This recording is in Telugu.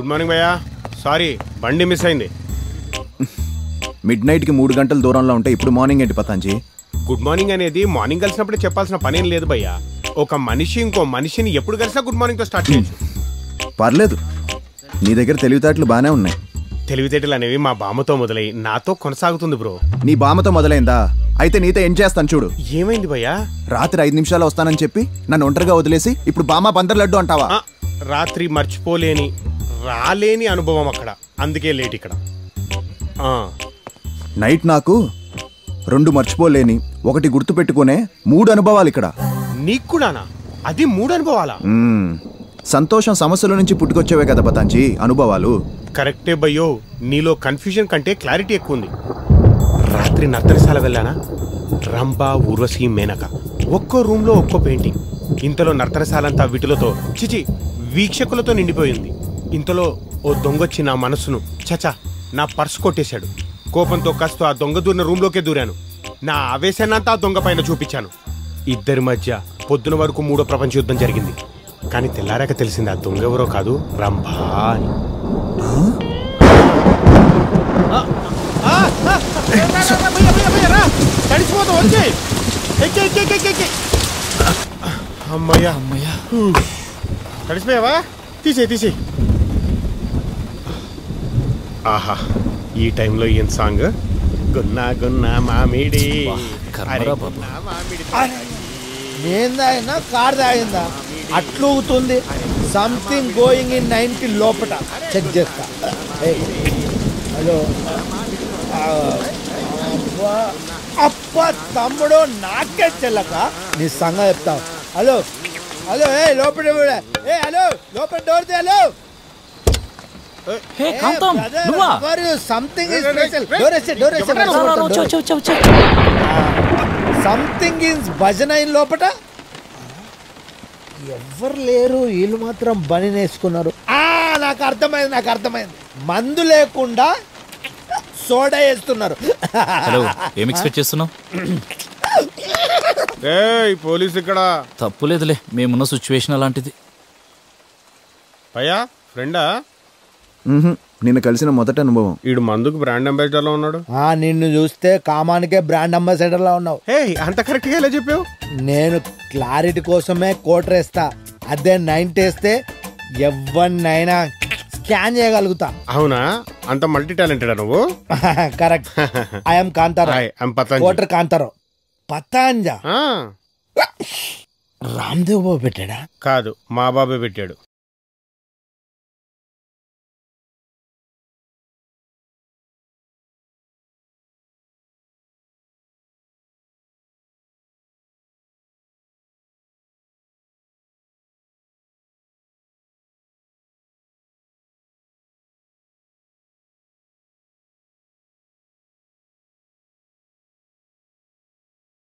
గుడ్ మార్నింగ్ భయ్యా. సారీ బండి మిస్ అయింది. మిడ్ నైట్కి 3 గంటల దూరంలో ఉంటే ఇప్పుడు మార్నింగ్ ఏంటి పతాంజీ? గుడ్ మార్నింగ్ అనేది మార్నింగ్ కలిసినప్పుడే చెప్పాల్సిన పనేం లేదు భయ్యా. ఒక మనిషి ఇంకో మనిషిని ఎప్పుడు కలిసినా గుడ్ మార్నింగ్ తో స్టార్ట్ చేయొచ్చు. పర్లేదు, నీ దగ్గర తెలివితేటలు బాగానే ఉన్నాయి. తెలివితేటలు అనేవి మా బామ్మతో మొదలై నాతో కొనసాగుతుంది బ్రో. నీ బామ్మతో మొదలైందా? అయితే నీతో ఏం చేస్తాను చూడు. ఏమైంది భయ్యా? రాత్రి 5 నిమిషాలు వస్తానని చెప్పి నన్ను ఒంటరిగా వదిలేసి ఇప్పుడు బామ్మ బందర్ లడ్డు అంటావా? రాత్రి మర్చిపోలేని రాలేని అనుభవం అక్కడ, అందుకే లేట్ ఇక్కడ. నైట్ నాకు 2 మర్చిపోలేని, 1 గుర్తు పెట్టుకునే 3 అనుభవాలు ఇక్కడ. నీకు కూడానా? అది 3 అనుభవాలా? సంతోషం సమస్యల నుంచి పుట్టుకొచ్చేవే కదా పతాంజీ అనుభవాలు. కరెక్టే భయ్యో, నీలో కన్ఫ్యూజన్ కంటే క్లారిటీ ఎక్కువ ఉంది. రాత్రి నర్తనశాల వెళ్ళానా? రంభ, ఊర్వశి, మేనక ఒక్కో రూమ్ లో ఒక్కో పెయింటింగ్. ఇంతలో నర్తనశాలంతా వీటిలతో చిచి వీక్షకులతో నిండిపోయింది. ఇంతలో ఓ దొంగొచ్చి నా మనసును చచా నా పర్స్ కొట్టేశాడు. కోపంతో కాస్త ఆ దొంగ దూరిన రూమ్లోకే దూరాను. నా ఆవేశాన్నంతా ఆ దొంగ పైన చూపించాను. ఇద్దరి మధ్య పొద్దున వరకు 3వ ప్రపంచ యుద్ధం జరిగింది. కానీ తెల్లారాక తెలిసింది ఆ దొంగ ఎవరో కాదు, రంభా అని. అమ్మయ్యా అమ్మయ్యా, తడిసిపోయావా? తీసే. ఆహా, ఈ టైంలో ఏం సాంగ్? గున్నా గున్నా మామిడి నేను తాగిందా కార్ తాగిందా అట్లూగుతుంది. సంథింగ్ గోయింగ్ ఇన్ 90 లోపట చెక్ చేస్తా. హలో అప్ప తమ్ముడు, నాకే చెల్లక నీ సంగతి చెప్తావు. హలో హలో లోపల హలో లోపల డోర్ తే. హలో సంథింగ్ ఈజ్ భజన ఇన్ లోపట. ఎవ్వరు లేరు, వీళ్ళు మాత్రం బని వేసుకున్నారు. నాకు అర్థమైంది. మందు లేకుండా సోడా వేస్తున్నారు. ఏం ఎక్స్పెక్ట్ చేస్తున్నావు? పోలీస్ ఇక్కడ. తప్పులేదులే, మేమున్న సిచ్యువేషన్ అలాంటిది. భయ్యా ఫ్రెండా? నిన్ను కలిసిన మొదటి అనుభవం. ఈడు మందుకు బ్రాండ్ అంబాసిడర్ లో ఉన్నాడు. నిన్ను చూస్తే కామానికే బ్రాండ్ అంబాసిడర్ లా ఉన్నావు. అంత కరెక్ట్ గా ఎలా చెప్పావు? నేను క్లారిటీ కోసమే కోటరేస్తా, అదే 90 వేస్తే ఎవరినైనా స్కాన్ చేయగలుగుతా. అవునా? అంత మల్టీ టాలెంటెడ్ నువ్వు? కరెక్ట్. ఐఎమ్ కాంతారావు, కోటర్ కాంతారావు. పతాంజా రామ్దేవ్ బాబు పెట్టాడా? కాదు, మా బాబే పెట్టాడు.